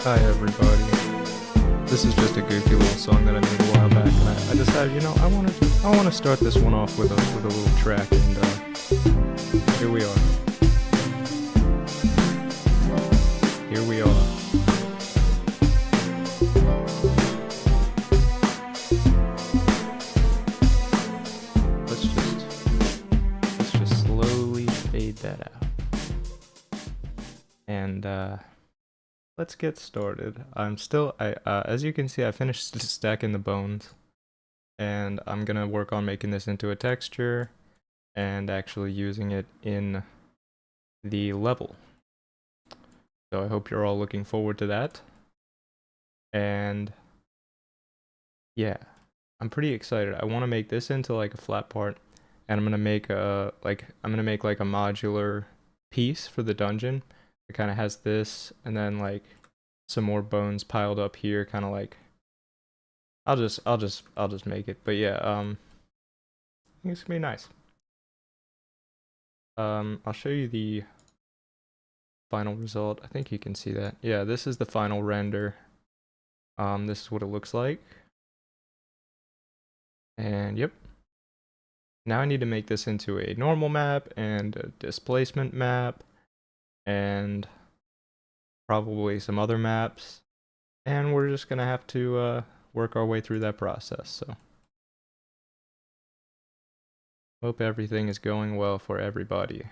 Hi everybody. This is just a goofy little song that I made a while back, and I decided, I want to start this one off with a little track, and here we are. Here we are. Let's just slowly fade that out, and let's get started. As you can see, I finished stacking the bones, and I'm gonna work on making this into a texture and actually using it in the level. So I hope you're all looking forward to that. And yeah, I'm pretty excited. I want to make this into like a flat part, and I'm gonna make like a modular piece for the dungeon. It kind of has this, and then like some more bones piled up here, kind of like I'll just make it. But yeah, I think it's gonna be nice. I'll show you the final result. I think you can see that. Yeah, this is the final render. This is what it looks like. And yep. Now I need to make this into a normal map and a displacement map and probably some other maps. And we're just gonna have to work our way through that process. So hope everything is going well for everybody.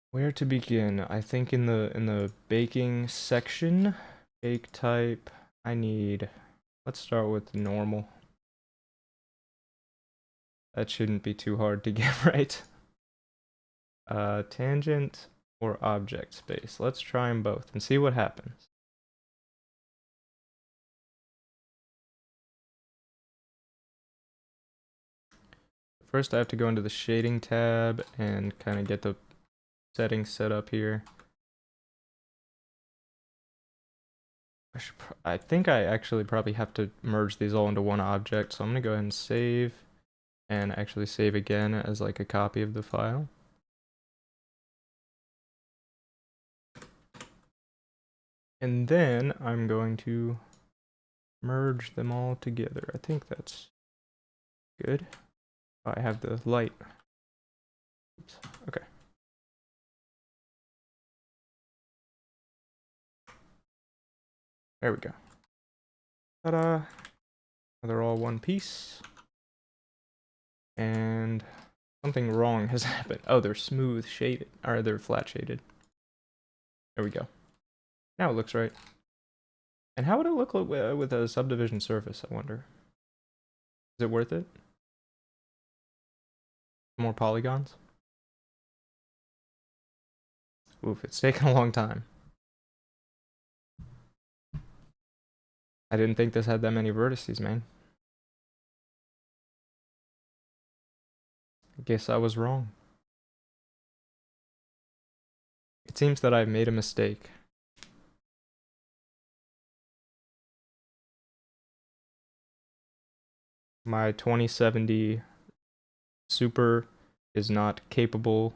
Where to begin? I think in the baking section, bake type, let's start with normal. That shouldn't be too hard to get right. Tangent or object space. Let's try them both and see what happens. First I have to go into the shading tab and kind of get the settings set up here. I think I actually probably have to merge these all into one object, so I'm gonna go ahead and save and actually save again as like a copy of the file. And then I'm going to merge them all together. I think that's good. Oh, I have the light. Oops. Okay. There we go. Ta-da! They're all one piece. And something wrong has happened. Oh, they're smooth shaded. Or they're flat shaded. There we go. Now it looks right. And how would it look like with a subdivision surface, I wonder? Is it worth it? More polygons? Oof, it's taken a long time. I didn't think this had that many vertices, man. I guess I was wrong. It seems that I've made a mistake. My 2070 Super is not capable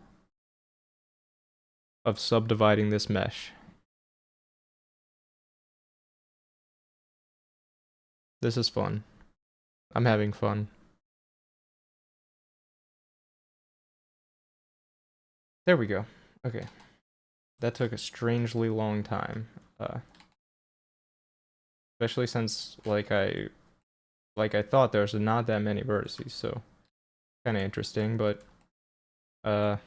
of subdividing this mesh. This is fun. I'm having fun. There we go. Okay. That took a strangely long time. Especially since like I thought there's not that many vertices, so kind of interesting, but I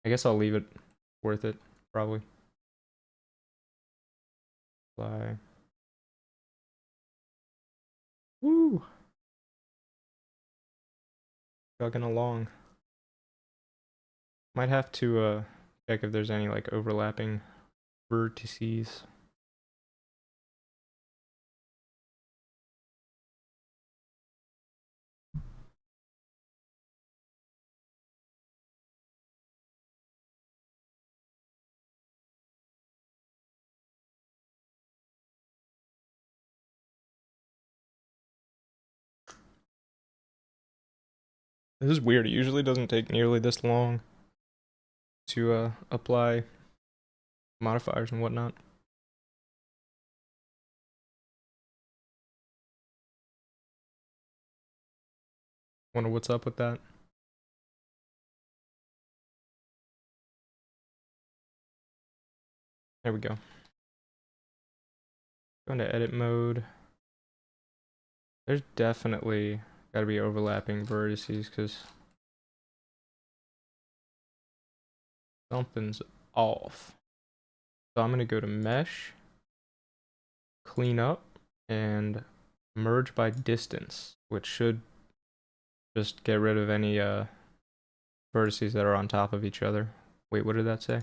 guess I'll leave it. Worth it, probably. Fly. Woo! Chugging along. Might have to check if there's any like overlapping vertices. This is weird. It usually doesn't take nearly this long to apply modifiers and whatnot. Wonder what's up with that. There we go. Go into edit mode. There's definitely got to be overlapping vertices because something's off. So I'm going to go to mesh, clean up, and merge by distance, which should just get rid of any vertices that are on top of each other. Wait, what did that say?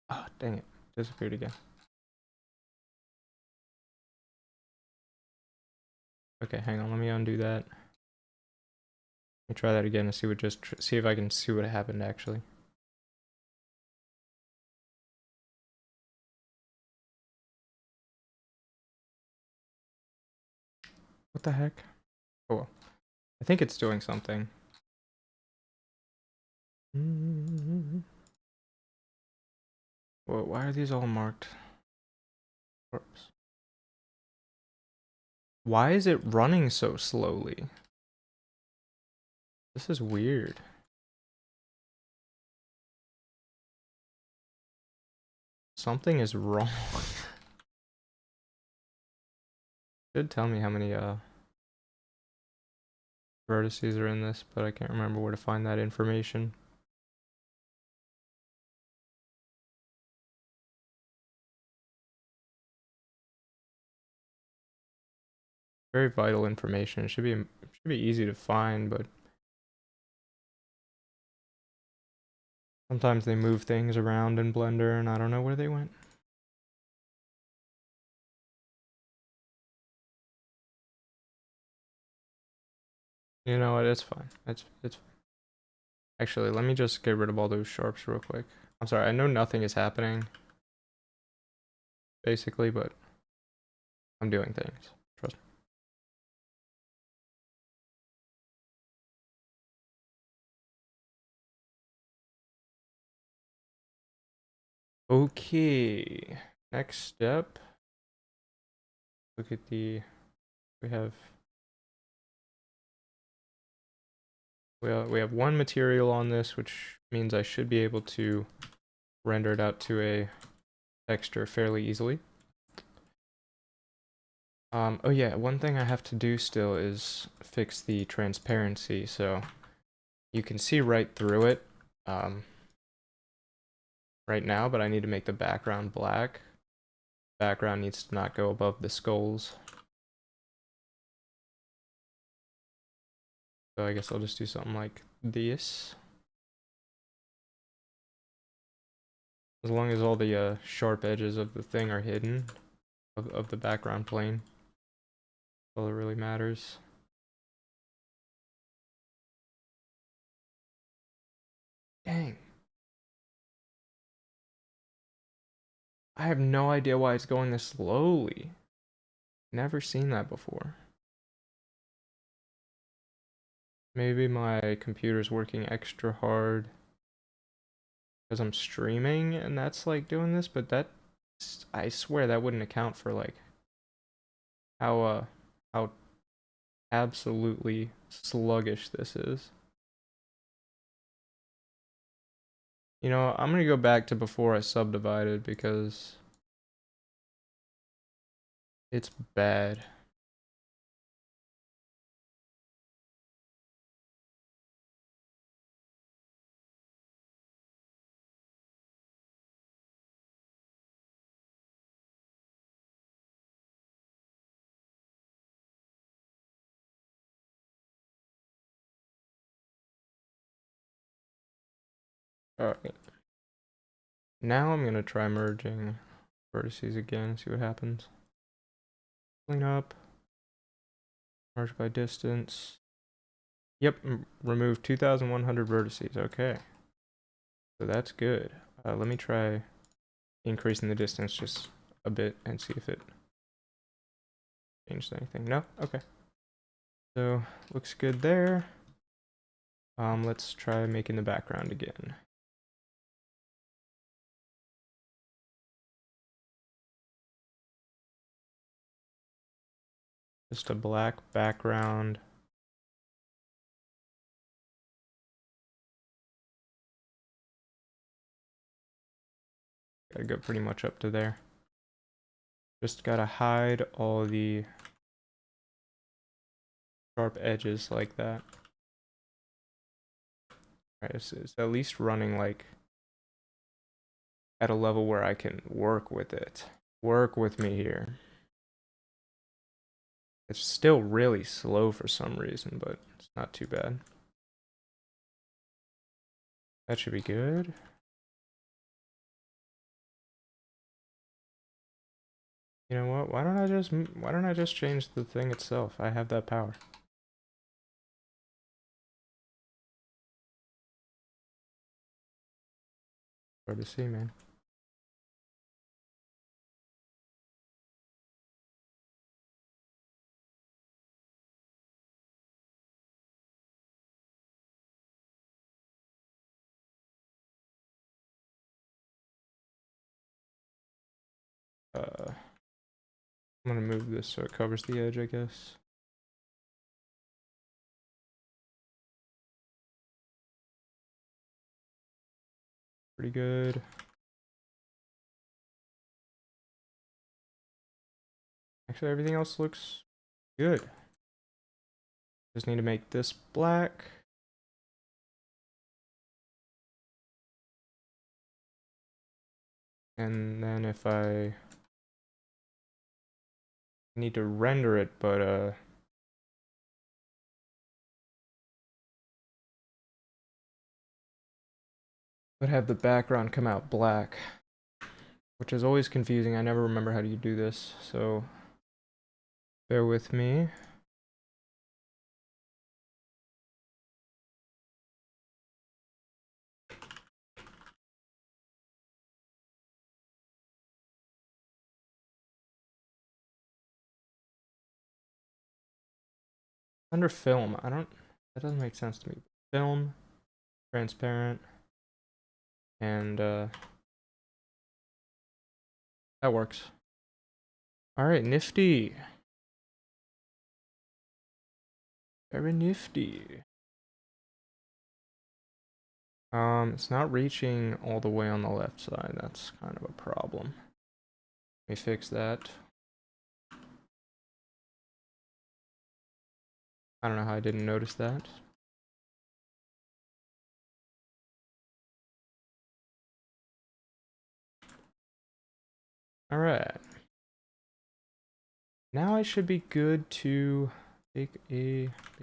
Oh, dang it. Disappeared again. Okay, hang on. Let me undo that. Let me try that again and see what see if I can see what happened actually. What the heck? Oh well. I think it's doing something. Well, why are these all marked? Oops. Why is it running so slowly? This is weird. Something is wrong. Should tell me how many vertices are in this, but I can't remember where to find that information. Very vital information. It should be easy to find, but sometimes they move things around in Blender and I don't know where they went. You know what? It's fine. It's actually, let me just get rid of all those sharps real quick. I'm sorry. I know nothing is happening basically, but I'm doing things. Trust me. Okay. Next step. Look at we have we have one material on this, which means I should be able to render it out to a texture fairly easily. Oh yeah, one thing I have to do still is fix the transparency, so you can see right through it right now, but I need to make the background black. Background needs to not go above the skulls. So I guess I'll just do something like this. As long as all the sharp edges of the thing are hidden, of the background plane, all that really matters. Dang. I have no idea why it's going this slowly. Never seen that before. Maybe my computer's working extra hard because I'm streaming and that's like doing this, but that I swear that wouldn't account for like how absolutely sluggish this is. You know, I'm gonna go back to before I subdivided because it's bad. Alright. Now I'm gonna try merging vertices again, see what happens. Clean up. Merge by distance. Yep, remove 2,100 vertices. Okay. So that's good. Let me try increasing the distance just a bit and see if it changed anything. No? Okay. So, looks good there. Let's try making the background again. Just a black background. Gotta go pretty much up to there. Just gotta hide all the sharp edges like that. Alright, it's at least running like at a level where I can work with it. Work with me here. It's still really slow for some reason, but it's not too bad. That should be good. You know what? Why don't I just change the thing itself? I have that power. Hard to see, man. I'm gonna move this so it covers the edge, I guess. Pretty good. Actually, everything else looks good. Just need to make this black. And then if I need to render it, but have the background come out black, which is always confusing. I never remember how to do this, so bear with me. Under film, that doesn't make sense to me. Film, transparent, and that works. All right, nifty. Very nifty. It's not reaching all the way on the left side. That's kind of a problem. Let me fix that. I don't know how I didn't notice that. All right. Now I should be good to make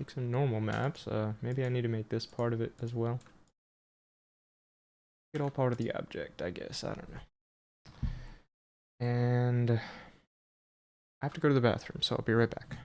some normal maps. Maybe I need to make this part of it as well. Get all part of the object, I guess. I don't know. And I have to go to the bathroom, so I'll be right back.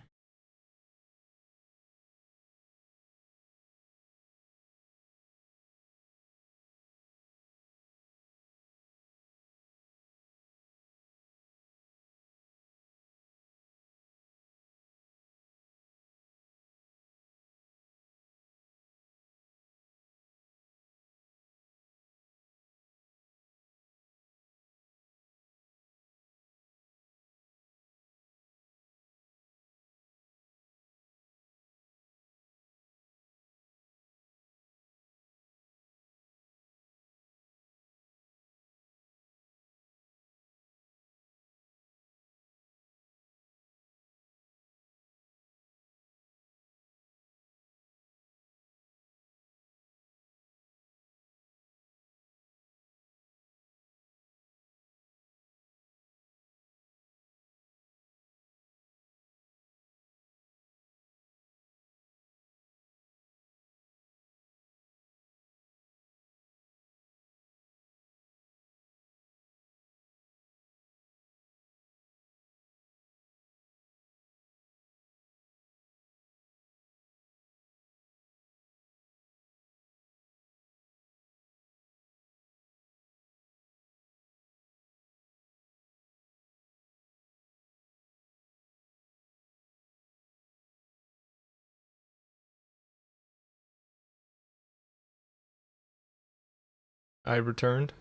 I returned.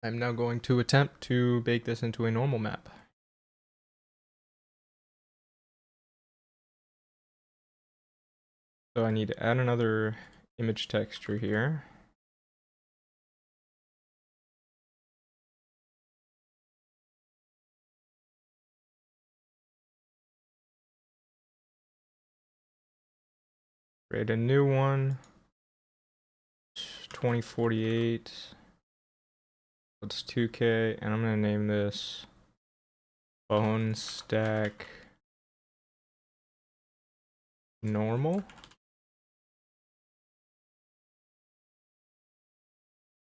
I'm now going to attempt to bake this into a normal map. So I need to add another image texture here. Create a new one. 2048. It's 2K, and I'm gonna name this Bone Stack Normal.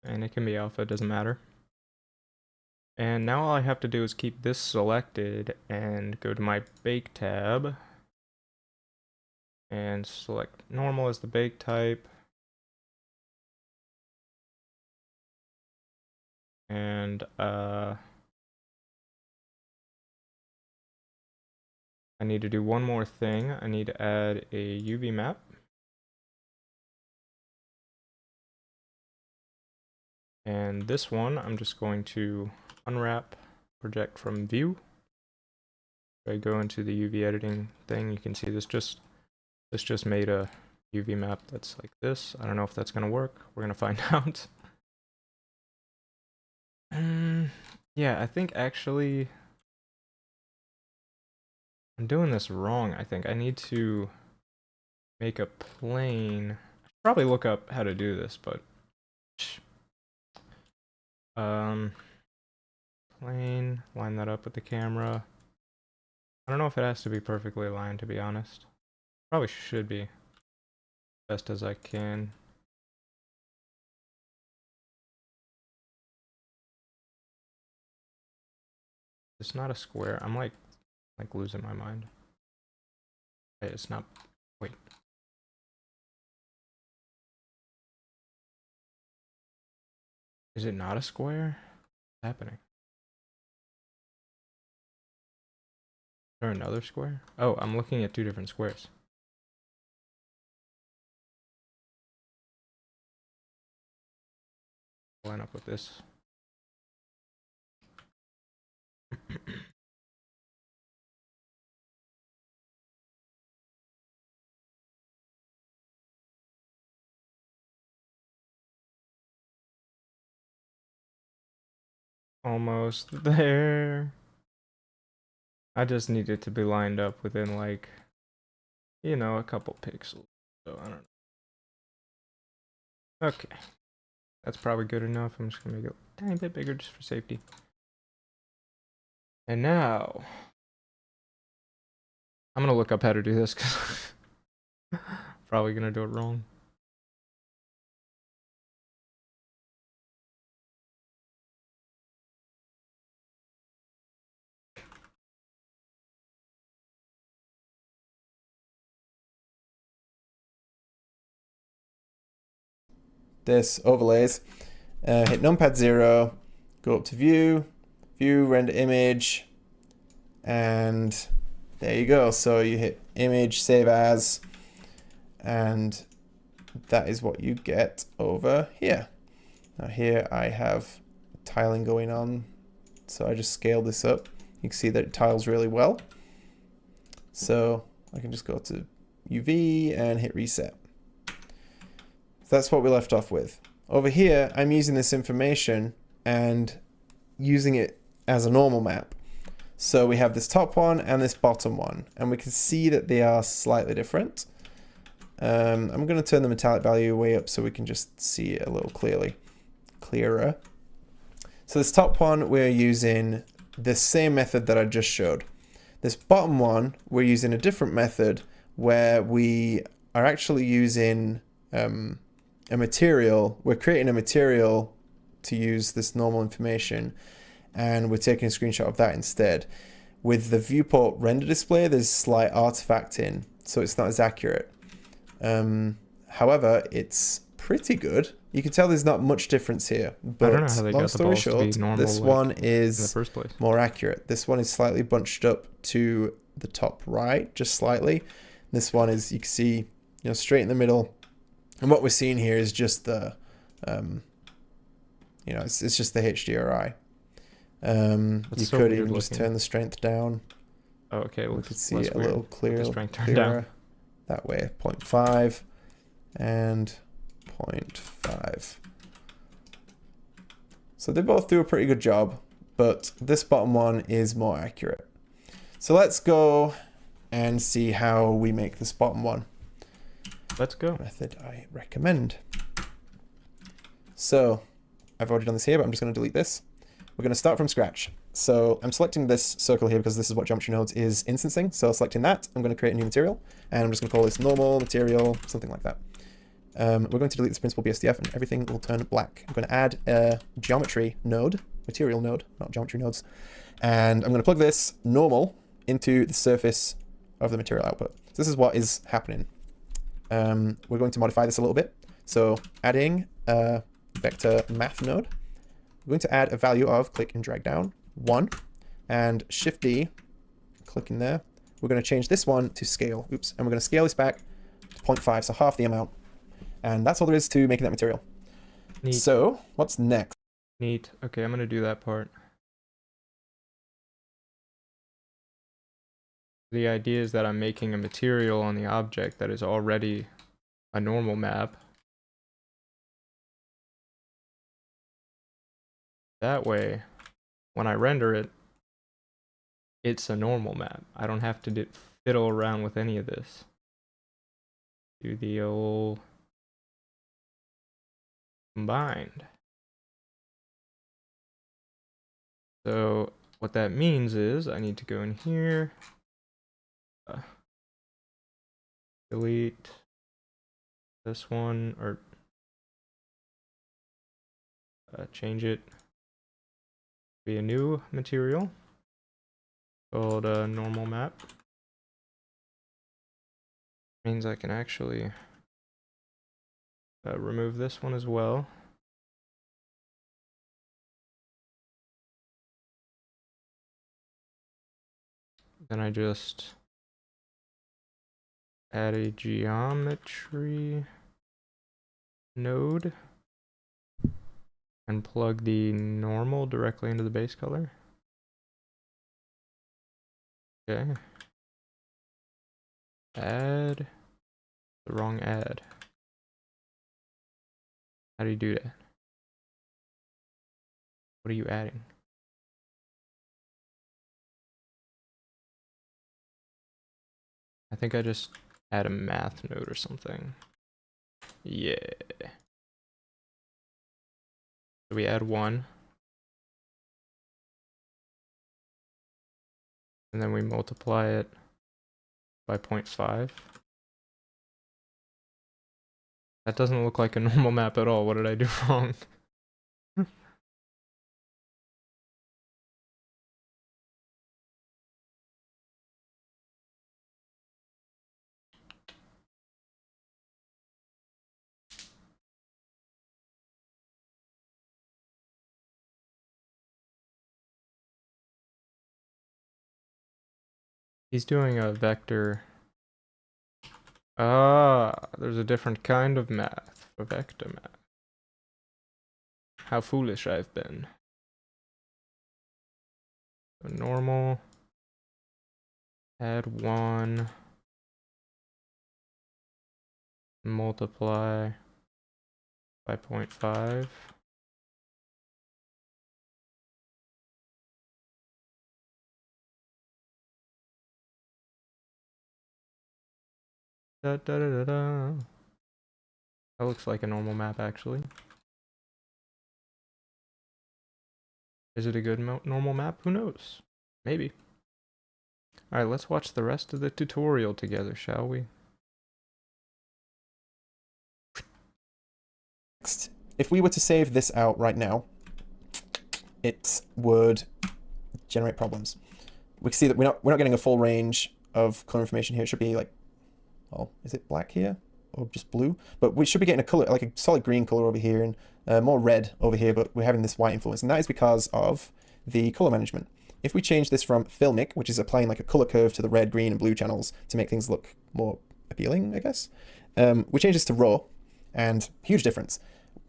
And it can be alpha, it doesn't matter. And now all I have to do is keep this selected and go to my bake tab and select normal as the bake type. And I need to do one more thing. I need to add a UV map. And this one, I'm just going to unwrap, project from view. If I go into the UV editing thing, you can see this just made a UV map that's like this. I don't know if that's gonna work. We're gonna find out. Yeah, I think actually I'm doing this wrong. I think I need to make a plane. I should probably look up how to do this, but plane, line that up with the camera. I don't know if it has to be perfectly aligned, to be honest. Probably should be best as I can. It's not a square. I'm like losing my mind. Wait, it's not. Wait. Is it not a square? What's happening? Is there another square? Oh, I'm looking at two different squares. Line up with this. Almost there. I just need it to be lined up within like, you know, a couple pixels. So I don't know. Okay. That's probably good enough. I'm just gonna make it a tiny bit bigger just for safety. And now I'm gonna look up how to do this because probably gonna do it wrong. This overlays, hit numpad 0, go up to view, render image, and there you go. So you hit image, save as, and that is what you get over here. Now here I have tiling going on, so I just scaled this up. You can see that it tiles really well. So I can just go to UV and hit reset. So that's what we left off with. Over here, I'm using this information and using it as a normal map. So we have this top one and this bottom one, and we can see that they are slightly different. I'm going to turn the metallic value way up so we can just see it a little clearer. So this top one, we're using the same method that I just showed. This bottom one, we're using a different method where we are actually using a material. We're creating a material to use this normal information, and we're taking a screenshot of that instead. With the viewport render display, there's slight artifacting, so it's not as accurate. However, it's pretty good. You can tell there's not much difference here, I don't know but how they long got the story balls to be short, normal this like, one in the is first place. more accurate. This one is slightly bunched up to the top right, just slightly. This one is, you can see, you know, straight in the middle. And what we're seeing here is just the, you know, it's just the HDRI. You so could weird even just looking. turn the strength down. Oh, okay, well, We could see less it a weird. little The strength turned clearer down. that way. 0.5 and 0.5. So they both do a pretty good job, but this bottom one is more accurate. So let's go and see how we make this bottom one. Let's go. Method I recommend. So I've already done this here, but I'm just going to delete this. We're going to start from scratch. So I'm selecting this circle here because this is what Geometry Nodes is instancing. So selecting that, I'm going to create a new material, and I'm just going to call this normal material, something like that. We're going to delete this principal BSDF, and everything will turn black. I'm going to add a geometry node, material node, not geometry nodes, and I'm going to plug this normal into the surface of the material output. So this is what is happening. We're going to modify this a little bit. So adding a vector math node. We're going to add a value of, click and drag down, 1, and Shift D, click in there. We're going to change this one to scale. Oops, and we're going to scale this back to 0.5, so half the amount. And that's all there is to making that material. Neat. So what's next? Neat. Okay, I'm gonna do that part. The idea is that I'm making a material on the object that is already a normal map. That way, when I render it, it's a normal map. I don't have to fiddle around with any of this. Do the old combined. So what that means is I need to go in here, delete this one, or change it to be a new material called a normal map. Means I can actually remove this one as well. Then I just add a geometry node and plug the normal directly into the base color. Okay. Add the wrong add. How do you do that? What are you adding? I think I just add a math node or something. Yeah. So we add 1. And then we multiply it by 0.5. That doesn't look like a normal map at all. What did I do wrong? He's doing a vector. Ah, there's a different kind of math for vector math. How foolish I've been. So normal. Add 1. Multiply by 0.5. Da, da, da, da, da. That looks like a normal map, actually. Is it a good normal map? Who knows? Maybe. Alright, let's watch the rest of the tutorial together, shall we? Next, if we were to save this out right now, it would generate problems. We can see that we're not getting a full range of color information here. It should be like, well, is it black here? or just blue, but we should be getting a color, like a solid green color over here, and more red over here, but we're having this white influence, and that is because of the color management. If we change this from filmic, which is applying like a color curve to the red, green, and blue channels to make things look more appealing, I guess, we change this to raw, and huge difference.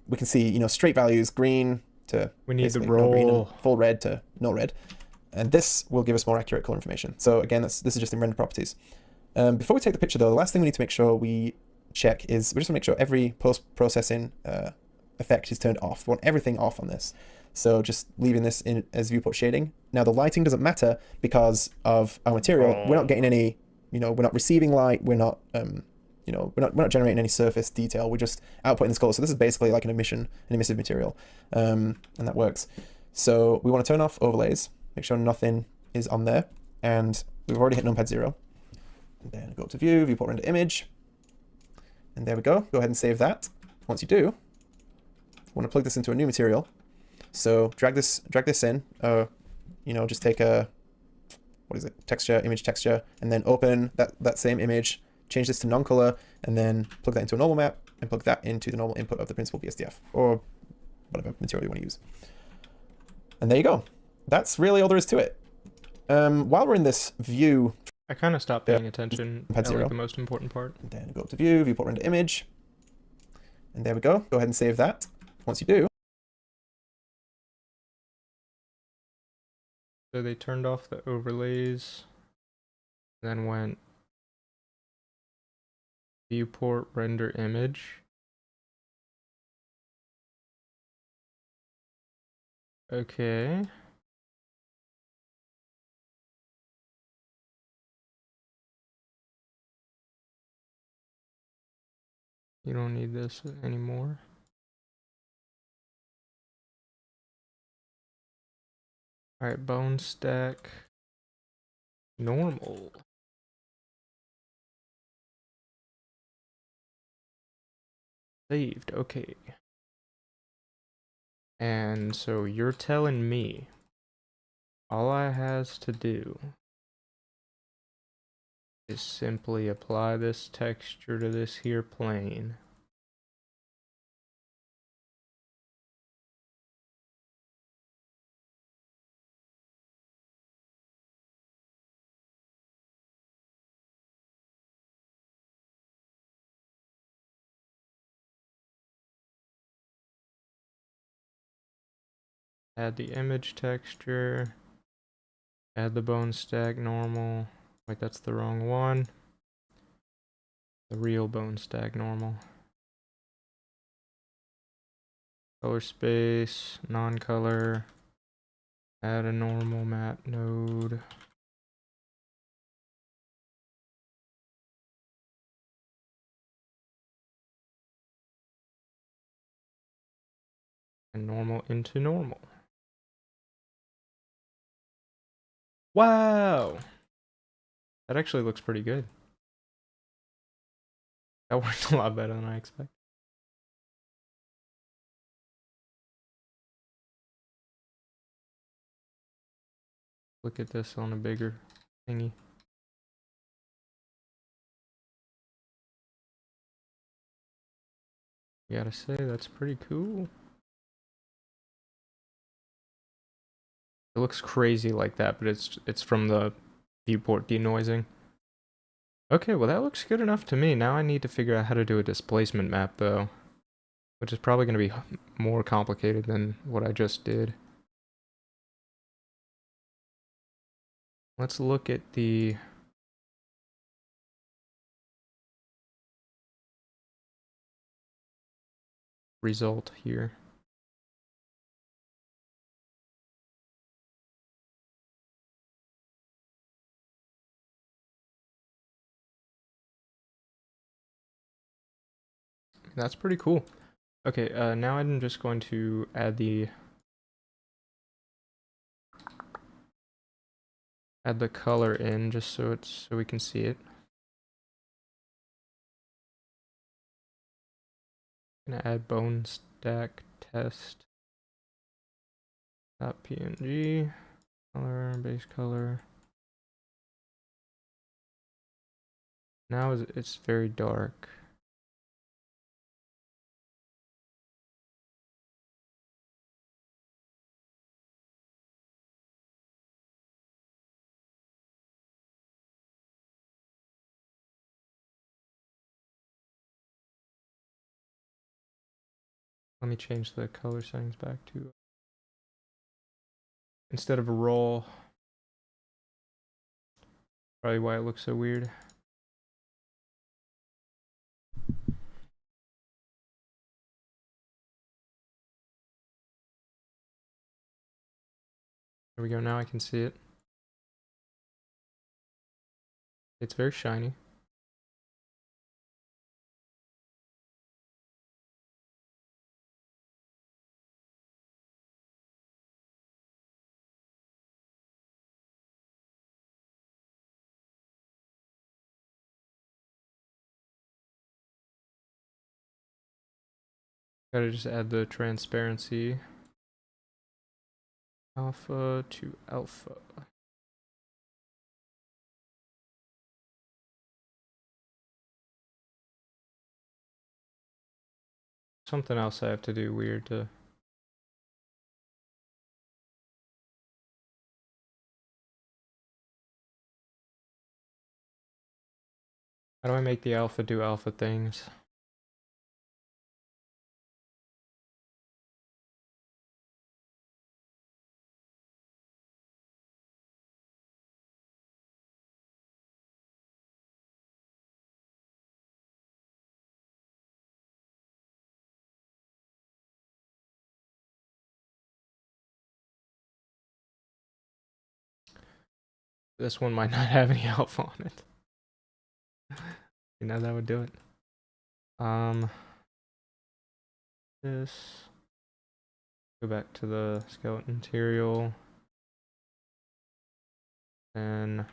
We can see, you know, straight values, green to We need the basically no green, and roll. full red to no red. And this will give us more accurate color information. So again, this is just in render properties. Before we take the picture though, the last thing we need to make sure we check is we just want to make sure every post-processing effect is turned off. We want everything off on this. So just leaving this in as viewport shading. Now the lighting doesn't matter because of our material. We're not getting any, you know, we're not receiving light. We're not, you know, we're not generating any surface detail. We're just outputting this color. So this is basically like an emissive material, and that works. So we want to turn off overlays. Make sure nothing is on there, and we've already hit numpad 0. And then go up to view, viewport render image, and there we go. Go ahead and save that. Once you do, you want to plug this into a new material. So drag this in. You know, just take a, what is it? Texture, image texture, and then open that same image. Change this to non-color, and then plug that into a normal map, and plug that into the normal input of the principal BSDF or whatever material you want to use. And there you go. That's really all there is to it. While we're in this view, I kind of stopped paying attention Pad at 0. like the most important part. Then go up to view, viewport render image, and there we go. Go ahead and save that. Once you do, So they turned off the overlays, then went viewport render image. Okay. You don't need this anymore. Alright, bone stack. Normal. Saved, okay. And so you're telling me all I has to do is simply apply this texture to this here plane. Add the image texture. Add the bone stack normal. Wait, that's the wrong one. The real bone stack normal. Color space, non-color. Add a normal map node. And normal into normal. Wow! That actually looks pretty good. That worked a lot better than I expected. Look at this on a bigger thingy. I gotta say, that's pretty cool. It looks crazy like that, but it's from the viewport denoising. Okay, well that looks good enough to me. Now I need to figure out how to do a displacement map though, which is probably going to be more complicated than what I just did. Let's look at the result here. That's pretty cool. Okay, now I'm just going to add the color in just so we can see it. Gonna add bone stack test .png color base color. Now it's very dark. Let me change the color settings back to instead of a roll. Probably why it looks so weird. There we go, now I can see it. It's very shiny. Gotta just add the transparency. Alpha to alpha. Something else I have to do weird to... How do I make the alpha do alpha things? This one might not have any alpha on it. You know, that would do it. This. Go back to the skeleton material. And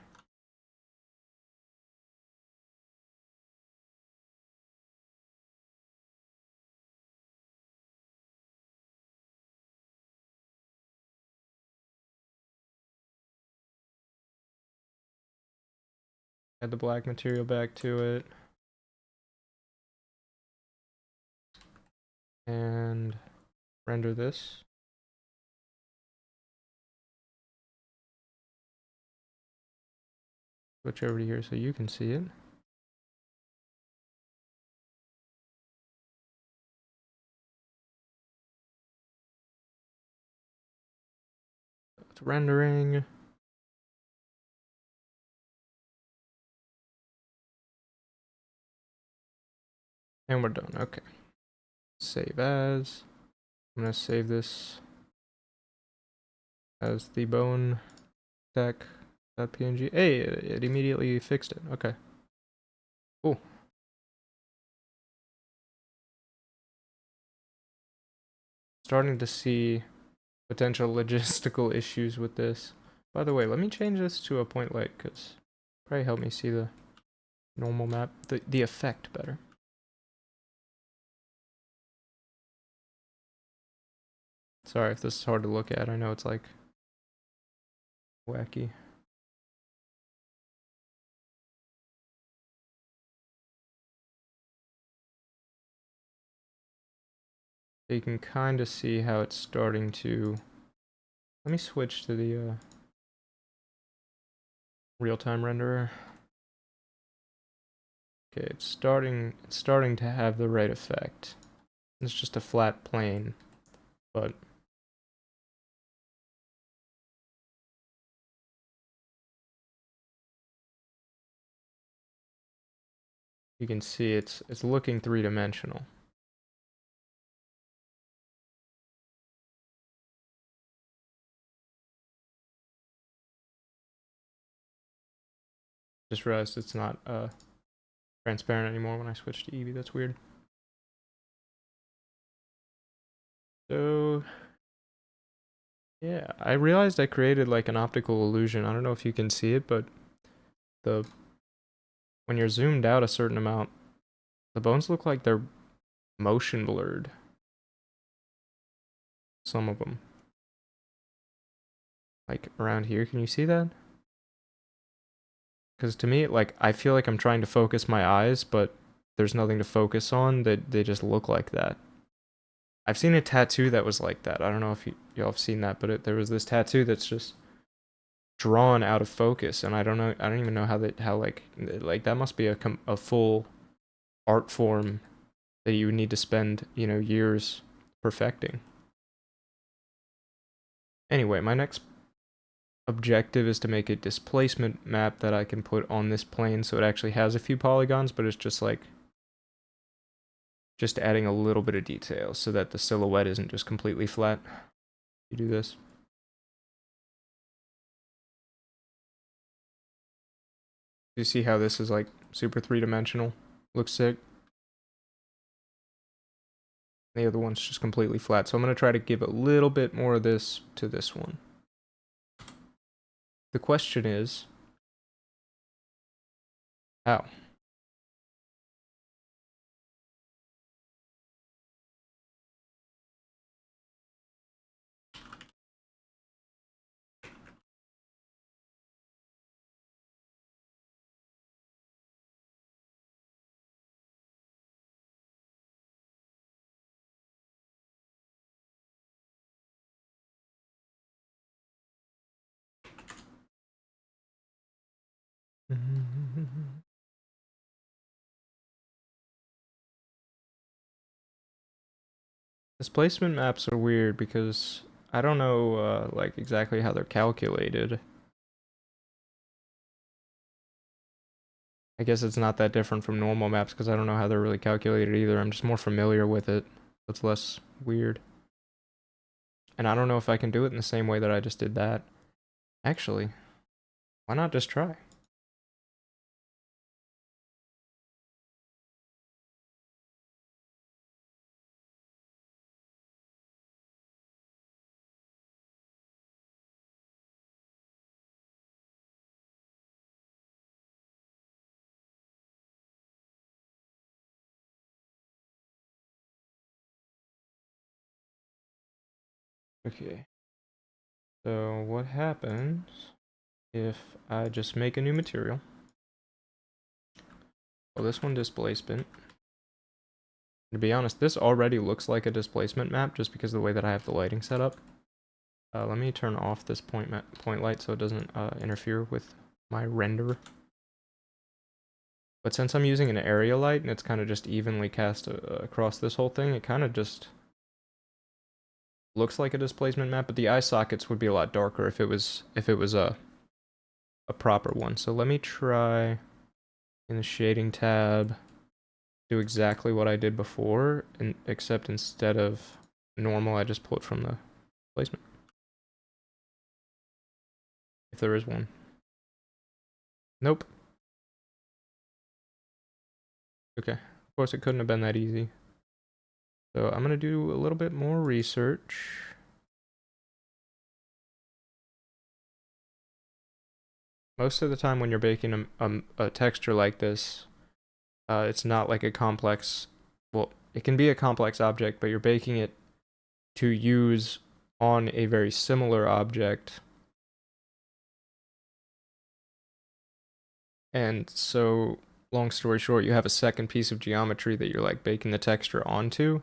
add the black material back to it. And render this. Switch over to here so you can see it. It's rendering. And we're done. Okay. Save as. I'm gonna save this as the bone deck.png. Hey, it immediately fixed it. Okay. Cool. Starting to see potential logistical issues with this. By the way, let me change this to a point light because probably help me see the normal map, the effect better. Sorry if this is hard to look at. I know it's like wacky. You can kind of see how it's starting to... Let me switch to the real-time renderer. Okay, it's starting to have the right effect. It's just a flat plane, but you can see it's looking three-dimensional. Just realized it's not transparent anymore when I switch to Eevee. That's weird. So yeah, I realized I created like an optical illusion. I don't know if you can see it, but when you're zoomed out a certain amount, the bones look like they're motion blurred. Some of them. Like around here, can you see that? Because to me, like, I feel like I'm trying to focus my eyes, but there's nothing to focus on. They just look like that. I've seen a tattoo that was like that. I don't know if y'all have seen that, but there was this tattoo that's just drawn out of focus, and I don't know. I don't even know how like that must be a full art form that you would need to spend, you know, years perfecting. Anyway, my next objective is to make a displacement map that I can put on this plane so it actually has a few polygons, but it's just like just adding a little bit of detail so that the silhouette isn't just completely flat. You do this. You see how this is like super three-dimensional? Looks sick. The other one's just completely flat. So I'm going to try to give a little bit more of this to this one. The question is, how? Displacement maps are weird because I don't know like exactly how they're calculated. I guess it's not that different from normal maps because I don't know how they're really calculated either. I'm just more familiar with it. It's less weird. And I don't know if I can do it in the same way that I just did that. Actually, why not just try? Okay. So what happens if I just make a new material? Well, this one displacement. To be honest, this already looks like a displacement map just because of the way that I have the lighting set up. Let me turn off this point light so it doesn't interfere with my render. But since I'm using an area light and it's kind of just evenly cast across this whole thing, it kind of just looks like a displacement map. But the eye sockets would be a lot darker if it was a proper one. So let me try in the shading tab do exactly what I did before, except instead of normal, I just pull it from the placement. If there is one. Nope. Okay. Of course, it couldn't have been that easy. So I'm going to do a little bit more research. Most of the time when you're baking a texture like this, it's not like a complex, well, it can be a complex object, but you're baking it to use on a very similar object. And so, long story short, you have a second piece of geometry that you're like baking the texture onto.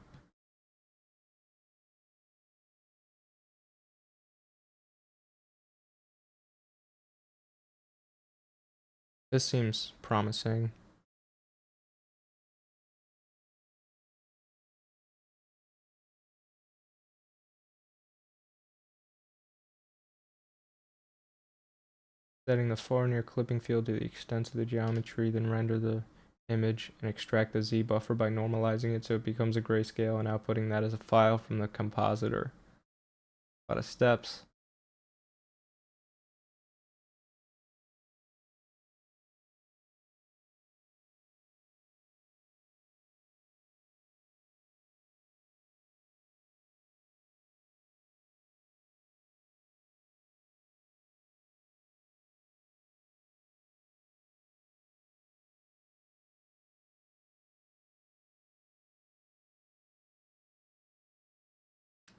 This seems promising. Setting the far near clipping field to the extent of the geometry, then render the image and extract the Z buffer by normalizing it so it becomes a grayscale and outputting that as a file from the compositor. A lot of steps.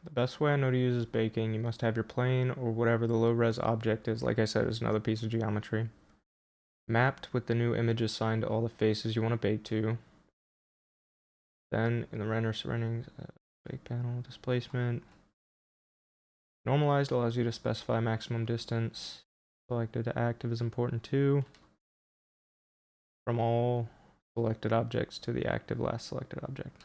The best way I know to use is baking. You must have your plane or whatever the low-res object is. Like I said, is another piece of geometry. Mapped with the new image assigned to all the faces you want to bake to. Then in the render surroundings, bake panel displacement. Normalized allows you to specify maximum distance. Selected to active is important too. From all selected objects to the active last selected object.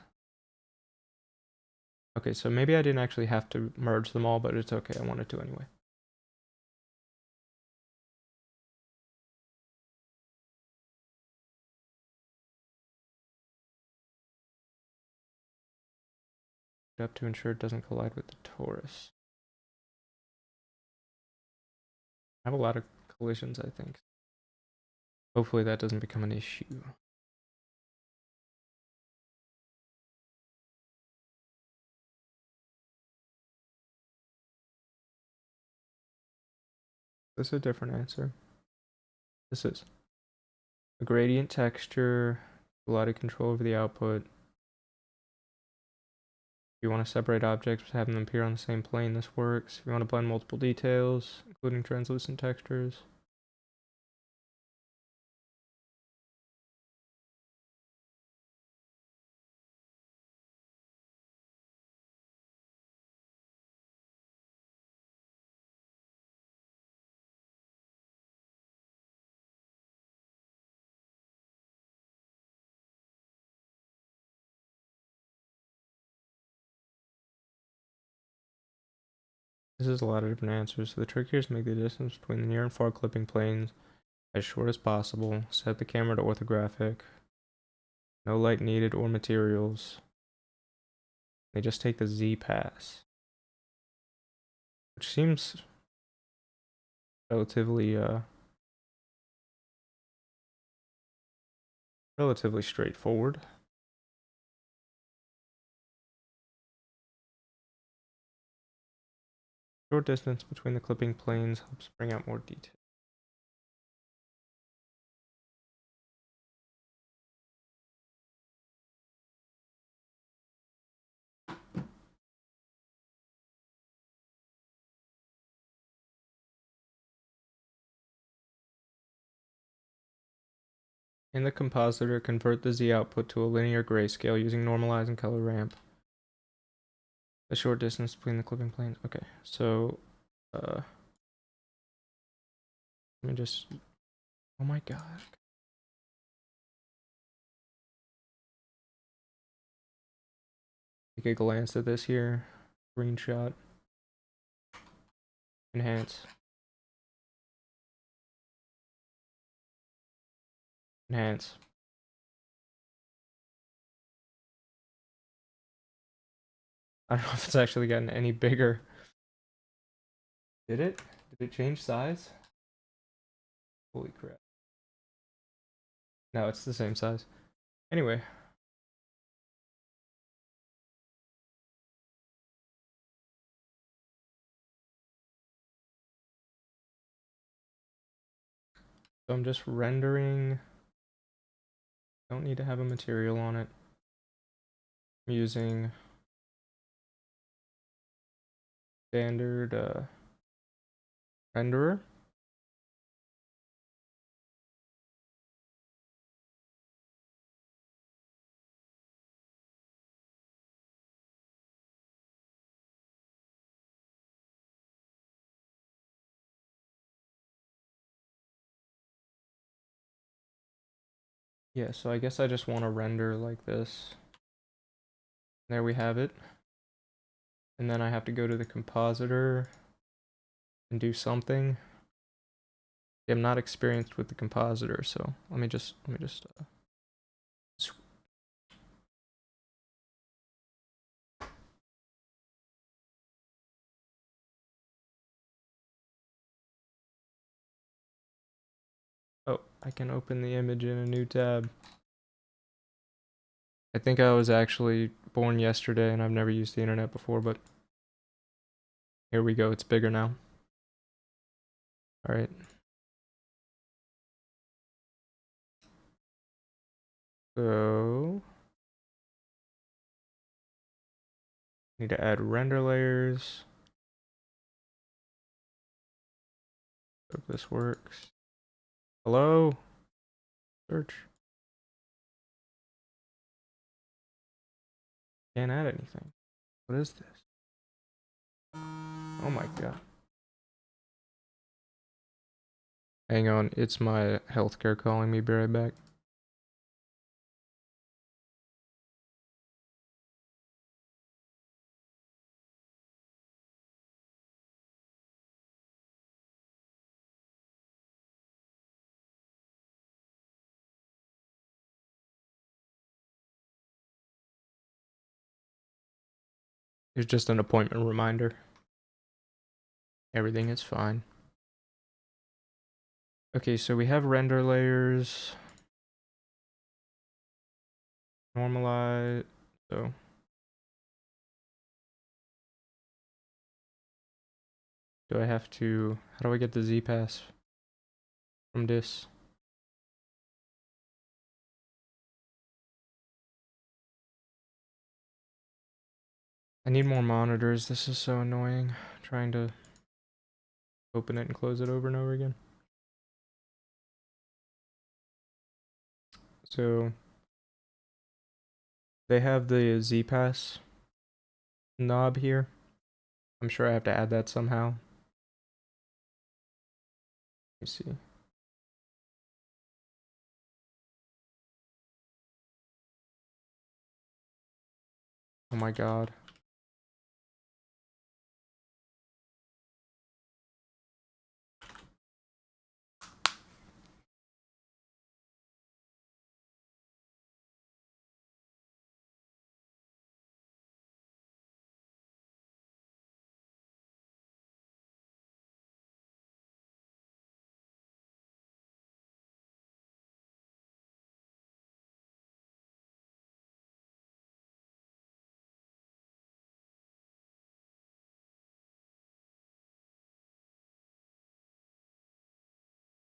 Okay, so maybe I didn't actually have to merge them all, but it's okay. I wanted to anyway. Up to ensure it doesn't collide with the torus. I have a lot of collisions, I think. Hopefully that doesn't become an issue. This is a different answer. This is a gradient texture, a lot of control over the output. If you want to separate objects, having them appear on the same plane, this works. If you want to blend multiple details, including translucent textures. This is a lot of different answers. So the trick here is to make the distance between the near and far clipping planes as short as possible. Set the camera to orthographic. No light needed or materials. They just take the Z pass, which seems relatively relatively straightforward. Short distance between the clipping planes helps bring out more detail. In the compositor, convert the Z output to a linear grayscale using normalize and color ramp. The short distance between the clipping planes. Okay, so let me just. Oh my god. Take a glance at this here. Screenshot. Enhance. Enhance. I don't know if it's actually gotten any bigger. Did it? Did it change size? Holy crap. No, it's the same size. Anyway. So I'm just rendering. Don't need to have a material on it. I'm using standard renderer. Yeah, so I guess I just want to render like this. There we have it. And then I have to go to the compositor and do something. I'm not experienced with the compositor, so let me just oh, I can open the image in a new tab. I think I was actually born yesterday and I've never used the internet before, but here we go. It's bigger now. All right. So need to add render layers. Hope this works. Hello? Search. Can't add anything. What is this? Oh my god. Hang on, it's my healthcare calling me. Be right back. It's just an appointment reminder. Everything is fine. Okay, so we have render layers. Normalize. So do I have to, how do I get the Z pass from this? I need more monitors. This is so annoying. Trying to open it and close it over and over again. So they have the Z pass knob here. I'm sure I have to add that somehow. Let me see. Oh my god.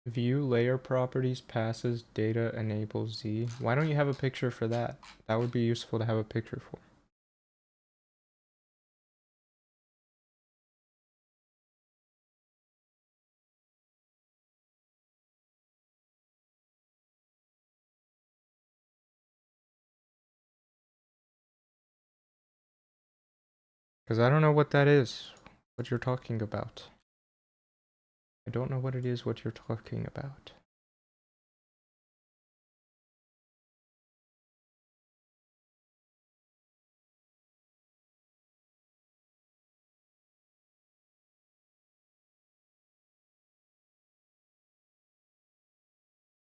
View layer properties passes data enables Z. Why don't you have a picture for that? That would be useful to have a picture for. Because I don't know what that is. What you're talking about. I don't know what it is what you're talking about.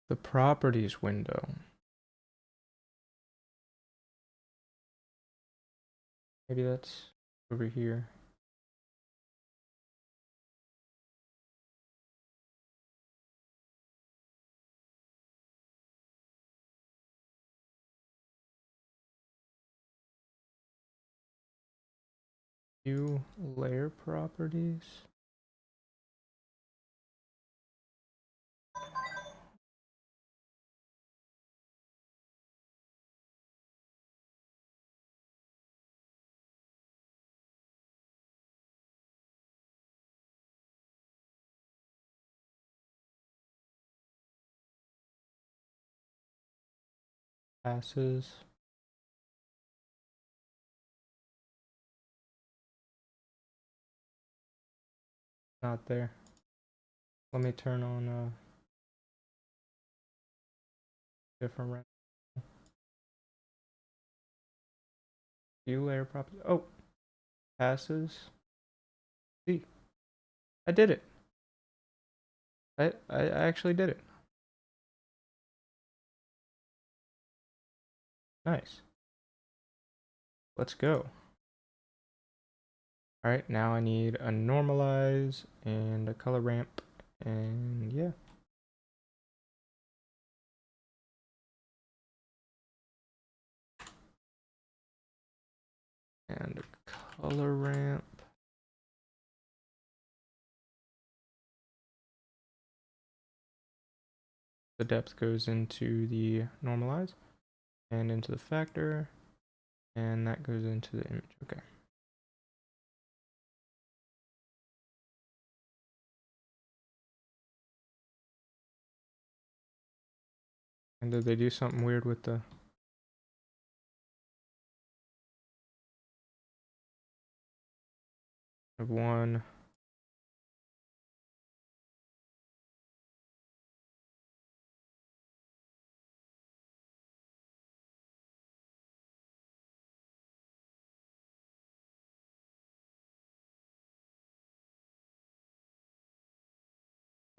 The properties window. Maybe that's over here. View layer properties. Passes. Not there. Let me turn on a different render. View layer properties. Oh, passes. See, I did it. I actually did it. Nice. Let's go. Alright, now I need a normalize and a color ramp, and yeah. And a color ramp. The depth goes into the normalize and into the factor, and that goes into the image. Okay. And did they do something weird with the one?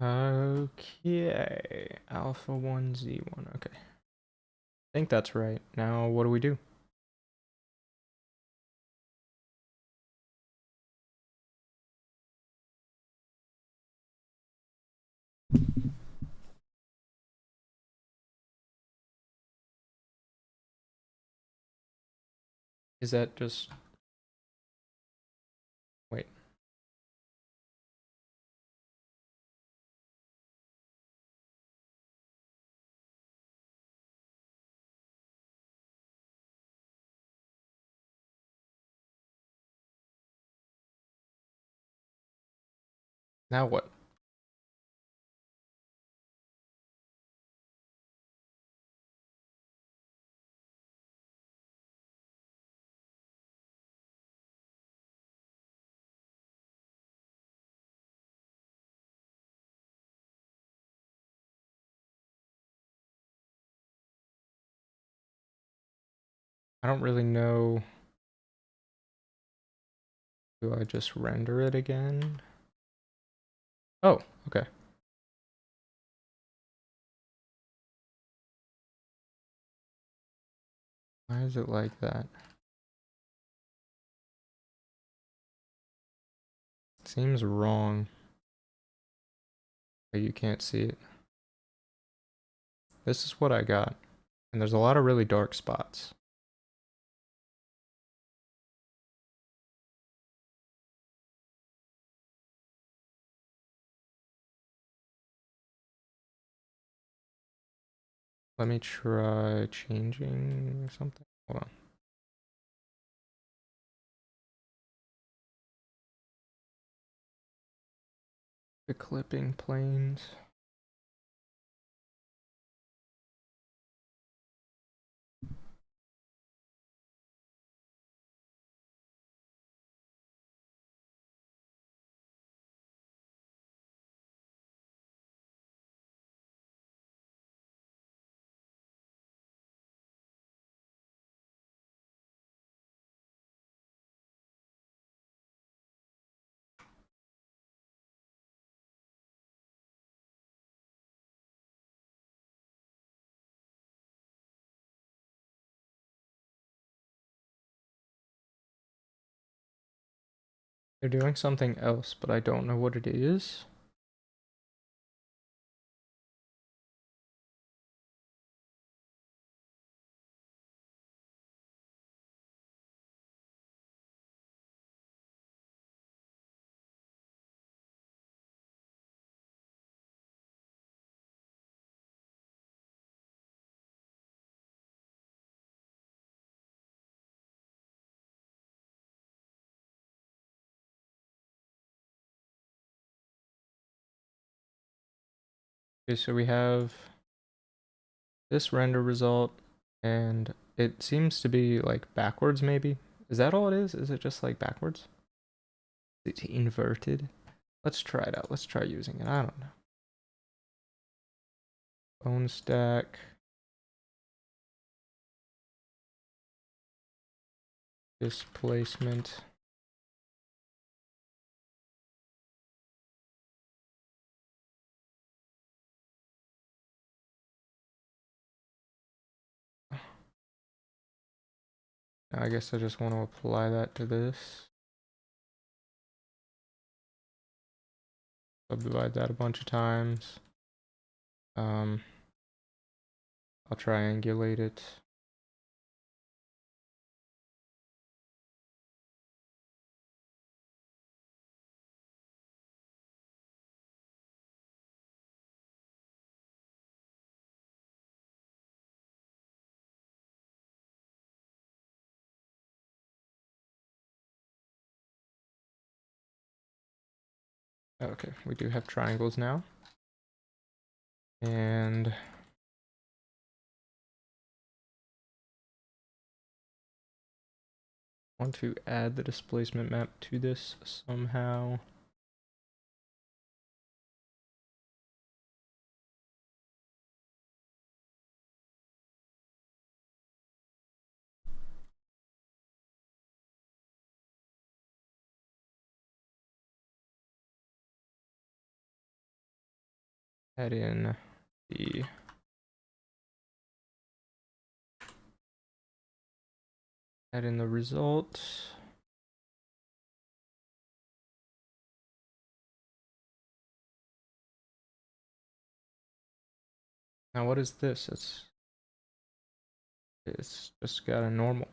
Okay, alpha 1z1. Okay, I think that's right. Now what do we do? Is that just... Wait. Now what? I don't really know. Do I just render it again? Oh, okay. Why is it like that? Seems wrong. But you can't see it. This is what I got. And there's a lot of really dark spots. Let me try changing something. Hold on. The clipping planes. They're doing something else, but I don't know what it is. Okay, so we have this render result, and it seems to be like backwards, maybe. Is that all it is? Is it just like backwards? Is it inverted? Let's try it out. Let's try using it. I don't know. Bone stack. Displacement. I guess I just want to apply that to this. Subdivide that a bunch of times. I'll triangulate it. Okay, we do have triangles now. And want to add the displacement map to this somehow. Add in the result. Now what is this? It's just got a normal.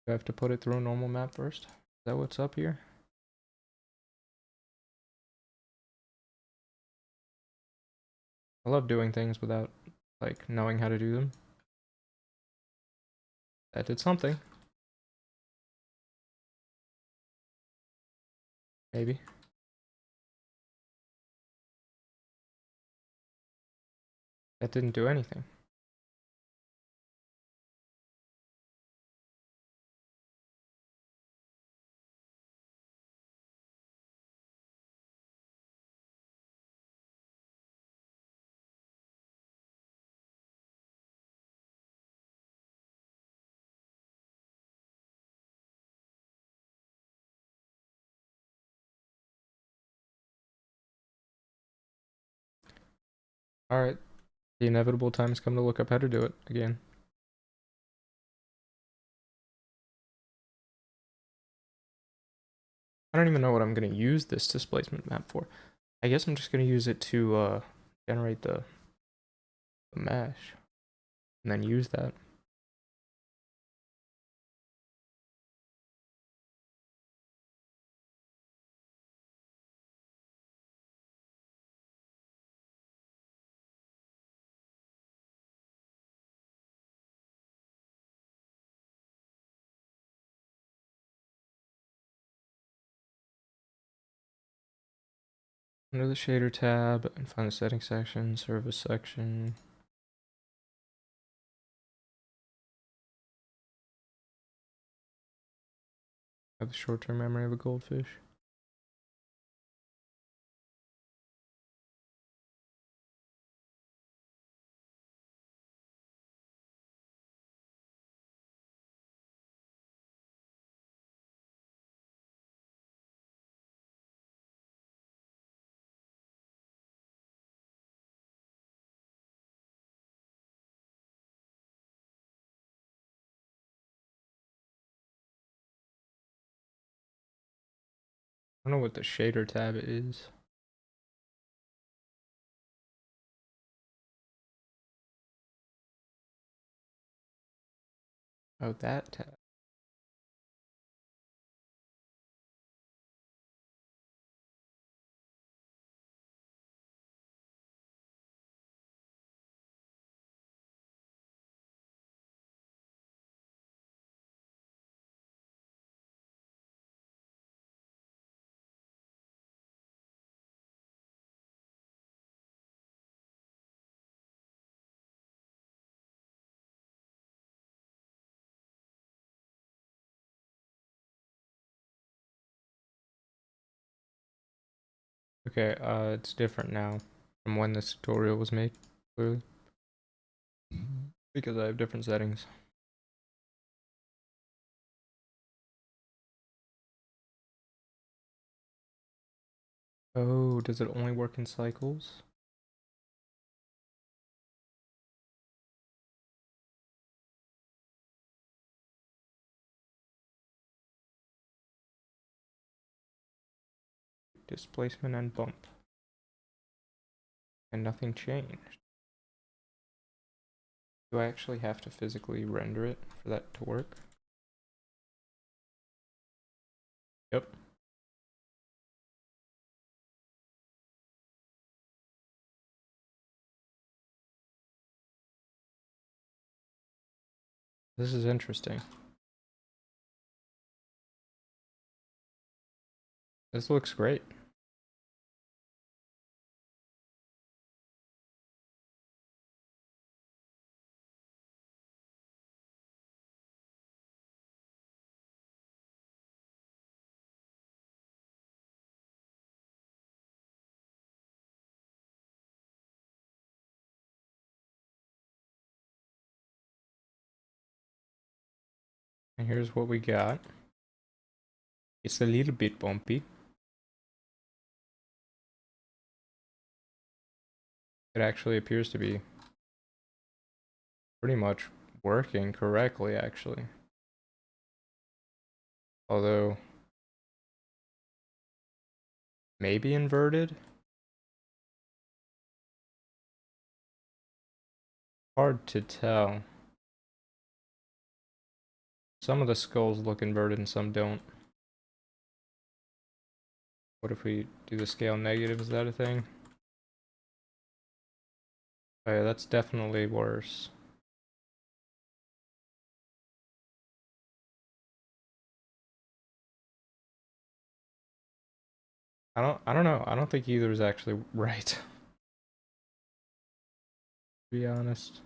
Do I have to put it through a normal map first? Is that what's up here? I love doing things without, like, knowing how to do them. That did something. Maybe. That didn't do anything. Alright. The inevitable time has come to look up how to do it again. I don't even know what I'm going to use this displacement map for. I guess I'm just going to use it to generate the mesh. And then use that. Under the shader tab and find the settings section, service section. Have the short-term memory of a goldfish. I don't know what the shader tab is. Oh, that tab. Okay, it's different now from when this tutorial was made, clearly. Because I have different settings. Oh, does it only work in cycles? Displacement and bump. And nothing changed. Do I actually have to physically render it for that to work? Yep. This is interesting. This looks great. And here's what we got. It's a little bit bumpy. It actually appears to be pretty much working correctly, actually. Although, maybe inverted? Hard to tell. Some of the skulls look inverted and some don't. What if we do the scale negative? Is that a thing? Oh yeah, that's definitely worse. I don't know. I don't think either is actually right, to be honest.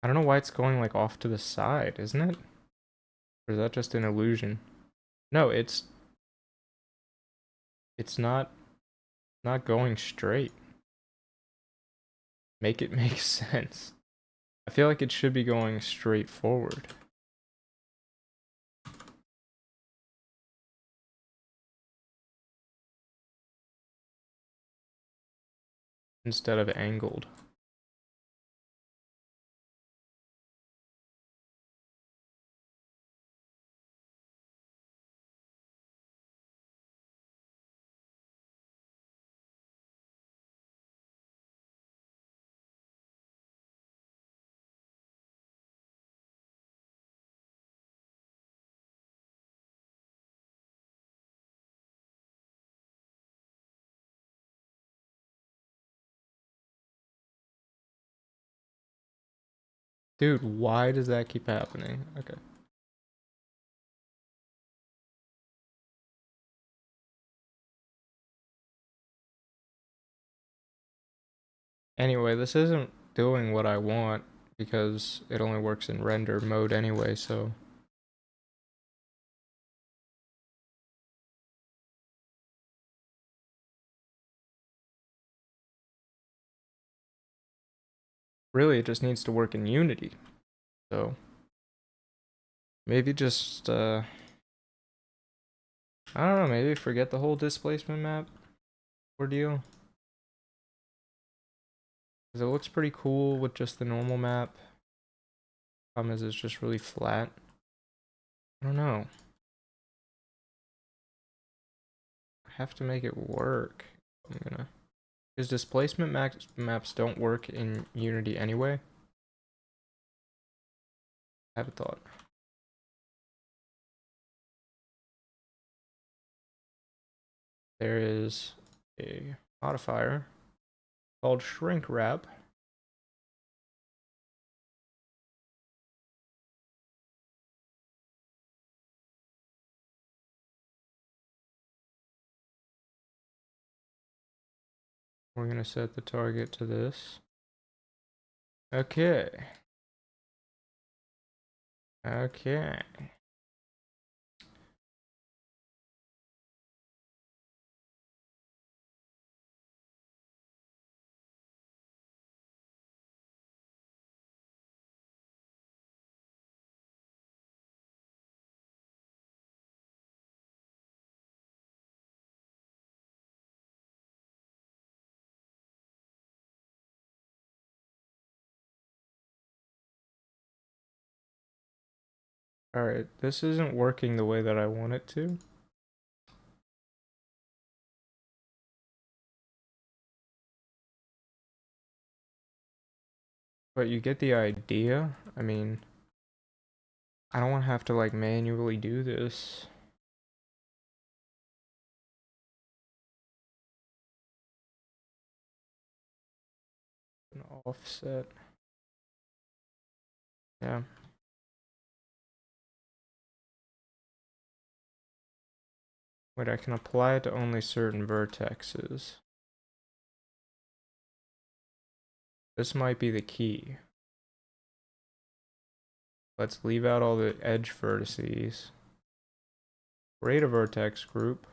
I don't know why it's going like off to the side, isn't it? Or is that just an illusion? No, it's not going straight. Make it make sense. I feel like it should be going straight forward instead of angled. Dude, why does that keep happening? Okay. Anyway, this isn't doing what I want because it only works in render mode anyway, so really it just needs to work in Unity. So maybe just I don't know, maybe forget the whole displacement map ordeal. Because it looks pretty cool with just the normal map. Problem is it's just really flat. I don't know. I have to make it work. I'm gonna. Because displacement maps don't work in Unity anyway. I have a thought. There is a modifier called shrink wrap. We're gonna set the target to this. Okay. Okay. Alright, this isn't working the way that I want it to. But you get the idea. I mean, I don't want to have to like manually do this. An offset. Yeah. Wait, I can apply it to only certain vertexes. This might be the key. Let's leave out all the edge vertices. Create a vertex group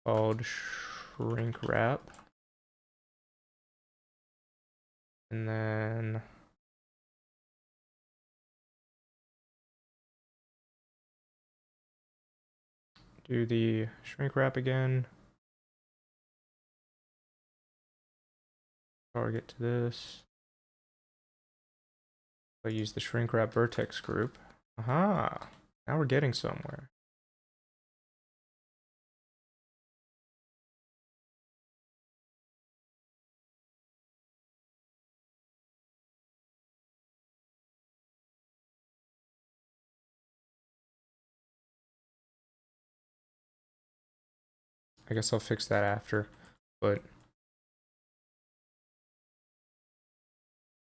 called shrink wrap. And then do the shrink wrap again. Target to this. I use the shrink wrap vertex group. Aha. Now we're getting somewhere. I guess I'll fix that after, but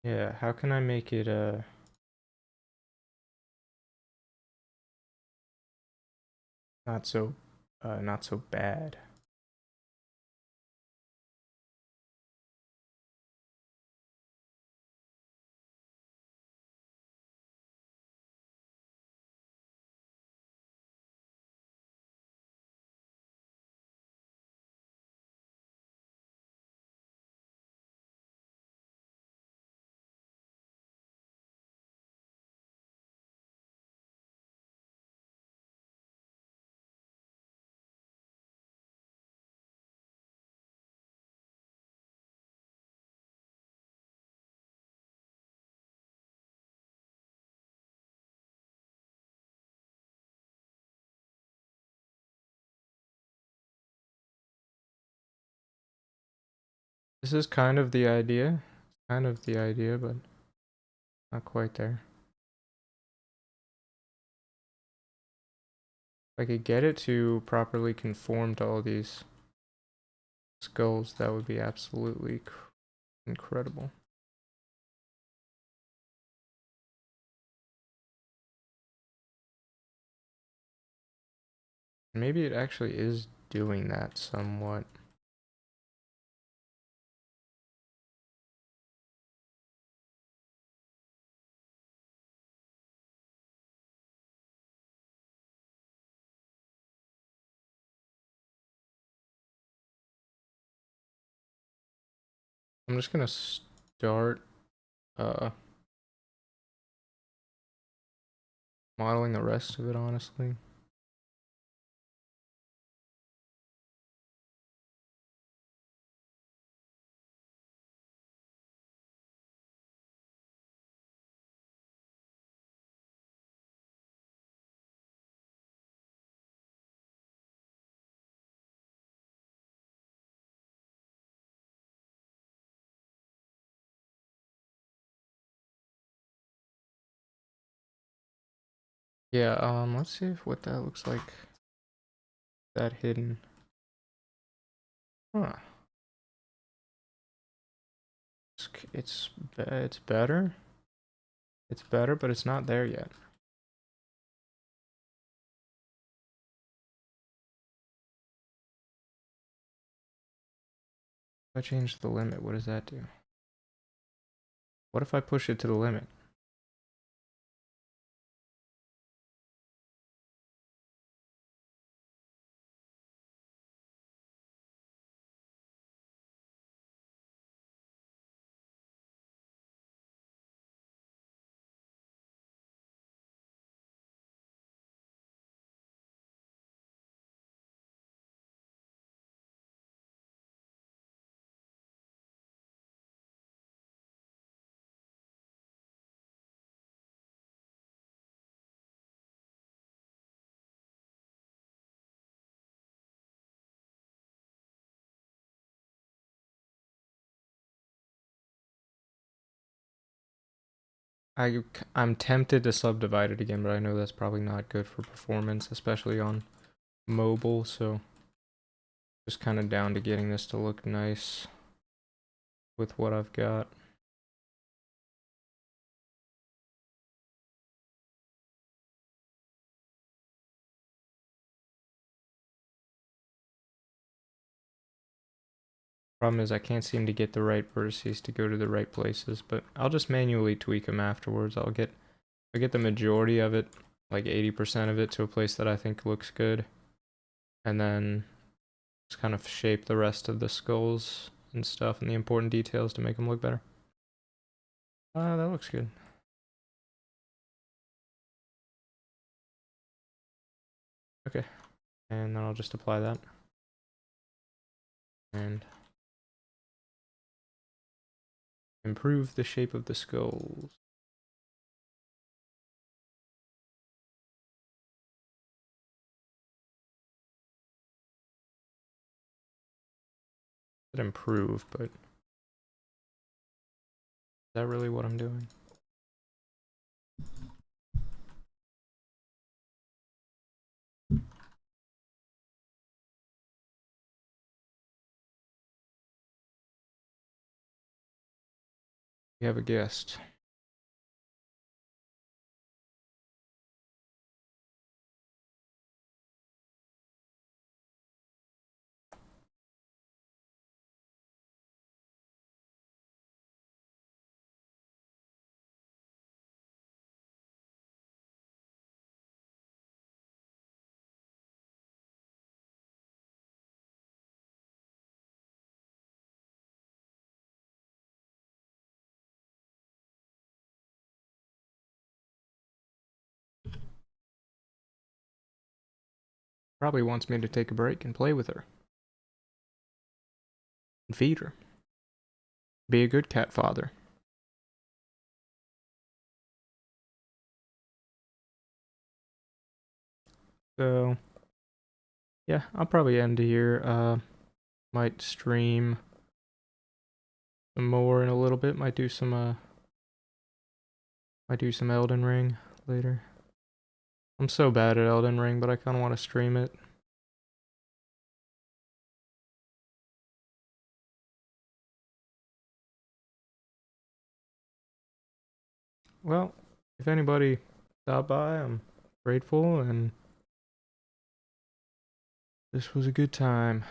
yeah, how can I make it not so not so bad? This is kind of the idea. Kind of the idea, but not quite there. If I could get it to properly conform to all these skulls, that would be absolutely incredible. Maybe it actually is doing that somewhat. I'm just gonna start modeling the rest of it, honestly. Yeah, let's see if what that looks like. That hidden. Huh. It's better. It's better, but it's not there yet. If I change the limit, what does that do? What if I push it to the limit? I, I'm tempted to subdivide it again, but I know that's probably not good for performance, especially on mobile, so just kind of down to getting this to look nice with what I've got. Problem is I can't seem to get the right vertices to go to the right places, but I'll just manually tweak them afterwards. I'll get the majority of it, like 80% of it, to a place that I think looks good, and then just kind of shape the rest of the skulls and stuff and the important details to make them look better. That looks good. Okay, and then I'll just apply that. And improve the shape of the skulls. It improve, but is that really what I'm doing? We have a guest. Probably wants me to take a break and play with her. And feed her. Be a good cat father. So, yeah, I'll probably end here. Might stream some more in a little bit. Might do some Elden Ring later. I'm so bad at Elden Ring, but I kind of want to stream it. Well, if anybody stopped by, I'm grateful, and this was a good time.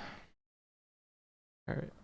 All right.